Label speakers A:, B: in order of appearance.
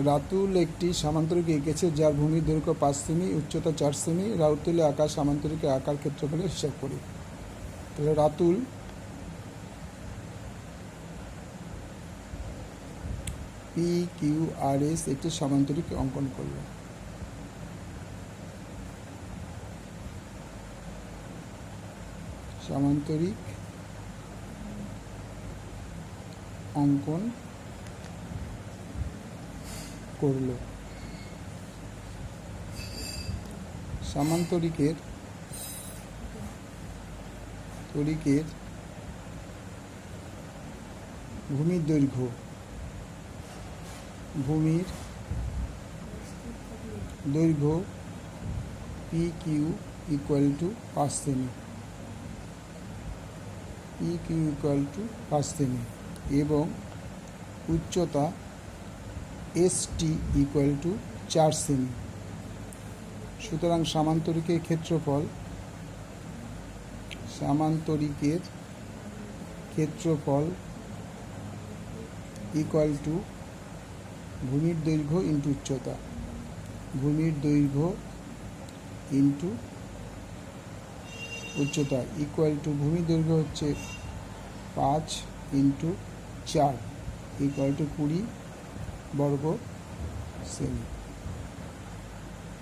A: রাতুল একটি সামান্তরিক এঁকেছে যার ভূমির দৈর্ঘ্য 5 সেমি, উচ্চতা 4 সেমি। রাতুলে আঁকা সামান্তরিকের আকার ক্ষেত্রফলের হিসাব করি। তাহলে রাতুল PQRS একটি সামান্তরিক অঙ্কন করল। সামান্তরিক অঙ্কন করল। সামান্তরিকের ভূমির দৈর্ঘ্য PQ ইকুয়াল টু 5 সেমি, এবং উচ্চতা ST ইকুয়াল টু 4 সেমি। সুতরাং সামান্তরিকের ক্ষেত্রফল ইকুয়াল টু ভূমির দৈর্ঘ্য ইন্টু উচ্চতা। ভূমির দৈর্ঘ্য ইন্টু উচ্চতা ইকুয়াল টু ভূমির দৈর্ঘ্য হচ্ছে 5 ইন্টু 4 ইকুয়াল টু 20 বর্গ সেমি।